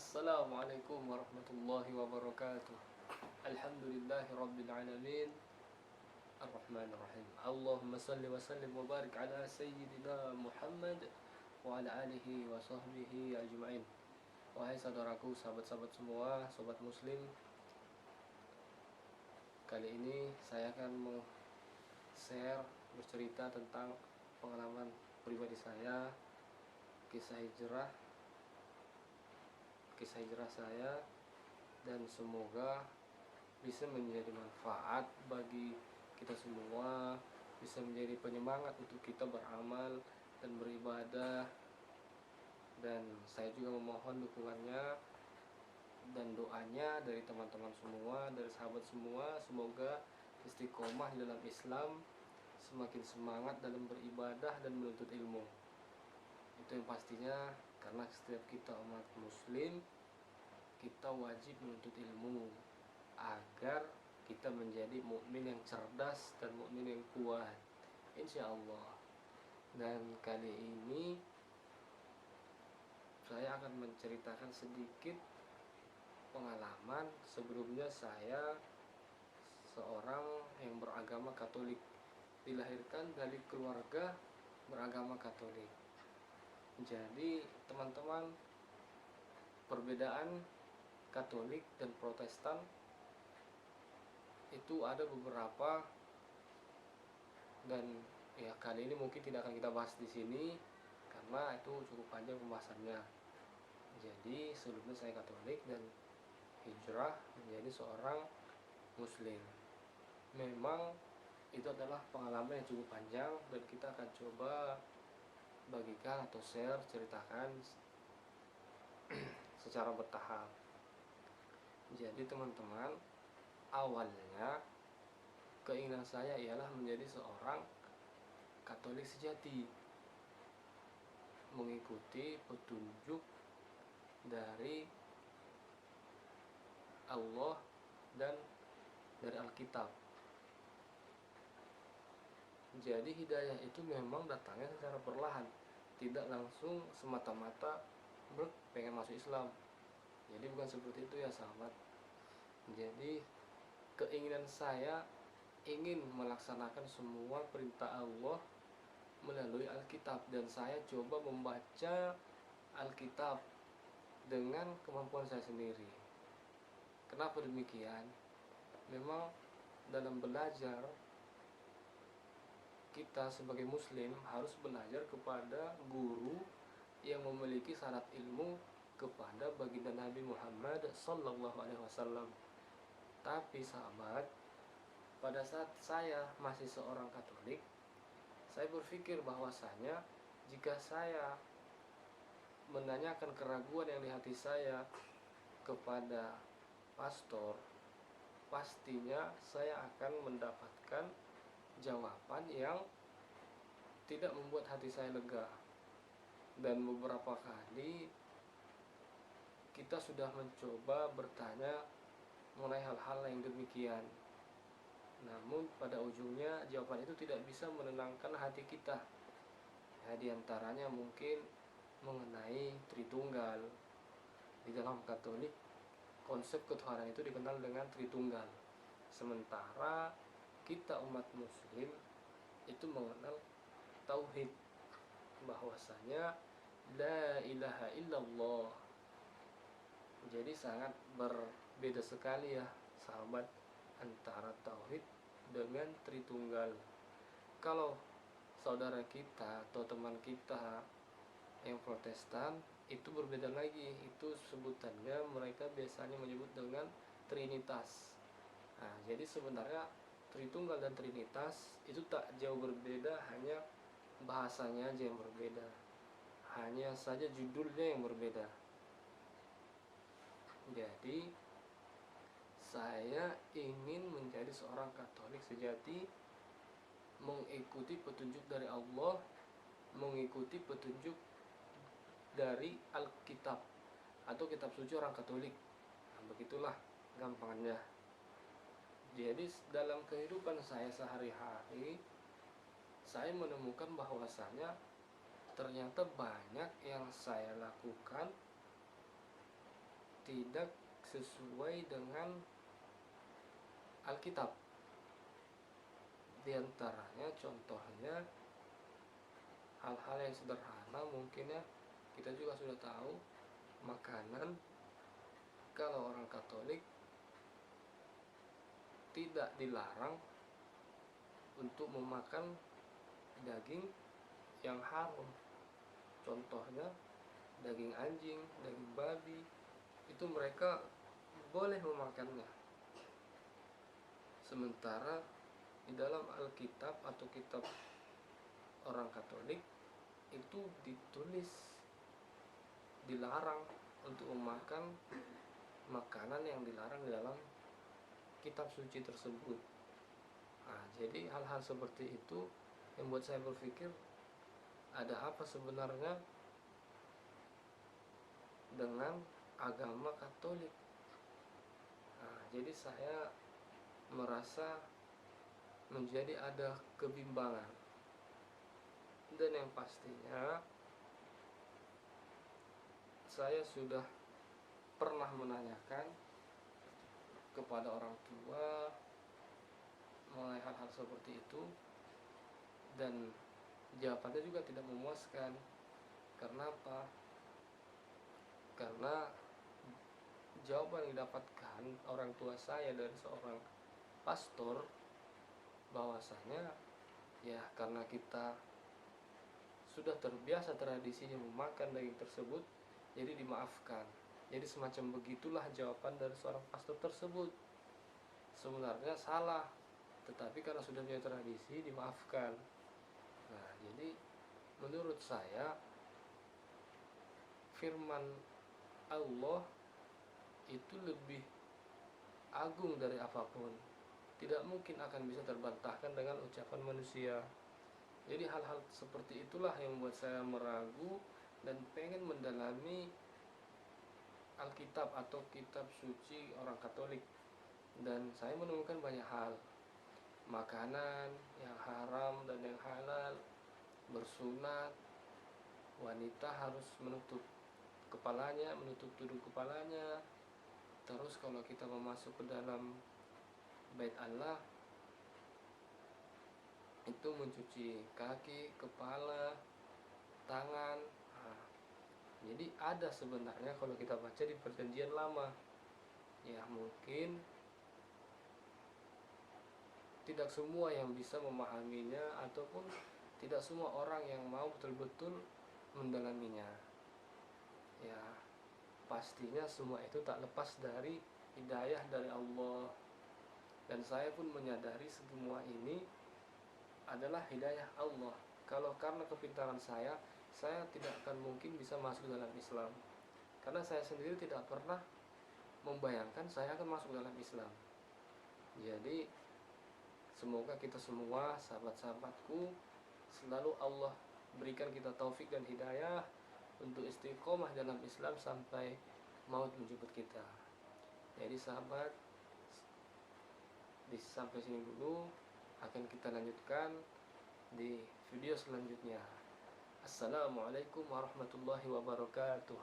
Assalamualaikum warahmatullahi wabarakatuh. Alhamdulillahi rabbil alamin. Ar-Rahmanir-Rahim. Allahumma salli wa sallim wa barik ala sayyidina Muhammad wa ala alihi wa sahbihi ajma'in. Wahai saudaraku, sahabat-sahabat semua, sobat muslim, kali ini saya akan share bercerita tentang pengalaman pribadi saya, kisah hijrah saya, dan semoga bisa menjadi manfaat bagi kita semua, bisa menjadi penyemangat untuk kita beramal dan beribadah. Dan saya juga memohon dukungannya dan doanya dari teman-teman semua, dari sahabat semua, semoga istiqomah di dalam Islam, semakin semangat dalam beribadah dan menuntut ilmu. Itu yang pastinya, karena setiap kita umat muslim, kita wajib menuntut ilmu agar kita menjadi mukmin yang cerdas dan mukmin yang kuat, insya Allah. Dan kali ini saya akan menceritakan sedikit pengalaman. Sebelumnya saya seorang yang beragama Katolik, dilahirkan dari keluarga beragama Katolik. Jadi teman-teman, perbedaan Katolik dan Protestan itu ada beberapa, dan ya kali ini mungkin tidak akan kita bahas di sini karena itu cukup panjang pembahasannya. Jadi sebelumnya saya Katolik dan hijrah menjadi seorang muslim. Memang itu adalah pengalaman yang cukup panjang dan kita akan coba bagikan atau share, ceritakan secara bertahap. Jadi teman-teman, awalnya keinginan saya ialah menjadi seorang Katolik sejati, mengikuti petunjuk dari Allah dan dari Alkitab. Jadi hidayah itu memang datangnya secara perlahan, tidak langsung semata-mata pengen masuk Islam. Jadi bukan seperti itu ya sahabat. Jadi keinginan saya ingin melaksanakan semua perintah Allah melalui Alkitab, dan saya coba membaca Alkitab dengan kemampuan saya sendiri. Kenapa demikian? Memang dalam belajar, kita sebagai muslim harus belajar kepada guru yang memiliki syarat ilmu kepada baginda Nabi Muhammad SAW. Tapi sahabat, pada saat saya masih seorang Katolik, saya berpikir bahwasanya jika saya menanyakan keraguan yang di hati saya kepada pastor, pastinya saya akan mendapatkan jawaban yang tidak membuat hati saya lega. Dan beberapa kali kita sudah mencoba bertanya mengenai hal-hal yang demikian, namun pada ujungnya jawaban itu tidak bisa menenangkan hati kita. Ya, diantaranya mungkin mengenai Tritunggal. Di dalam Katolik, konsep ketuhanan itu dikenal dengan Tritunggal, sementara kita umat muslim itu mengenal tauhid, bahwasanya la ilaha illallah. Jadi sangat berbeda sekali ya sahabat antara tauhid dengan Tritunggal. Kalau saudara kita atau teman kita yang Protestan itu berbeda lagi, itu sebutannya mereka biasanya menyebut dengan Trinitas. Nah, jadi sebenarnya Tritunggal dan Trinitas itu tak jauh berbeda, hanya bahasanya aja yang berbeda, hanya saja judulnya yang berbeda. Jadi saya ingin menjadi seorang Katolik sejati, mengikuti petunjuk dari Allah, mengikuti petunjuk dari Alkitab atau kitab suci orang Katolik. Nah, begitulah gampangannya. Jadi dalam kehidupan saya sehari-hari, saya menemukan bahwasanya ternyata banyak yang saya lakukan tidak sesuai dengan Alkitab. Di antaranya contohnya hal-hal yang sederhana, mungkin ya kita juga sudah tahu makanan. Kalau orang Katolik tidak dilarang untuk memakan daging yang haram. Contohnya daging anjing, daging babi, itu mereka boleh memakannya. Sementara di dalam Alkitab atau kitab orang Katolik itu ditulis dilarang untuk memakan makanan yang dilarang di dalam kitab suci tersebut. Nah, jadi hal-hal seperti itu yang membuat saya berpikir, ada apa sebenarnya dengan agama Katolik? Nah, jadi saya merasa menjadi ada kebimbangan. Dan yang pastinya saya sudah pernah menanyakan kepada orang tua mengenai hal-hal seperti itu, dan jawabannya juga tidak memuaskan. Karena apa? Karena jawaban yang didapatkan orang tua saya dari seorang pastor, bahwasanya ya karena kita sudah terbiasa tradisinya memakan daging tersebut, jadi dimaafkan. Jadi semacam begitulah jawaban dari seorang pastor tersebut. Sebenarnya salah, tetapi karena sudah menjadi tradisi, dimaafkan. Nah, jadi menurut saya firman Allah itu lebih agung dari apapun. Tidak mungkin akan bisa terbantahkan dengan ucapan manusia. Jadi hal-hal seperti itulah yang membuat saya meragu dan pengen mendalami Alkitab atau kitab suci orang Katolik. Dan saya menemukan banyak hal, makanan yang haram dan yang halal, bersunat, wanita harus menutup kepalanya, menutup tudung kepalanya. Terus kalau kita masuk ke dalam Bait Allah, itu mencuci kaki, kepala, tangan. Nah, jadi ada sebenarnya kalau kita baca di Perjanjian Lama. Ya mungkin tidak semua yang bisa memahaminya, ataupun tidak semua orang yang mau betul-betul mendalaminya. Ya pastinya semua itu tak lepas dari hidayah dari Allah. Dan saya pun menyadari semua ini adalah hidayah Allah. Kalau karena kepintaran saya tidak akan mungkin bisa masuk dalam Islam. Karena saya sendiri tidak pernah membayangkan saya akan masuk dalam Islam. Jadi semoga kita semua, sahabat-sahabatku, selalu Allah berikan kita taufik dan hidayah untuk istiqomah dalam Islam sampai maut menjemput kita. Jadi sahabat, sampai sini dulu, akan kita lanjutkan di video selanjutnya. Assalamualaikum warahmatullahi wabarakatuh.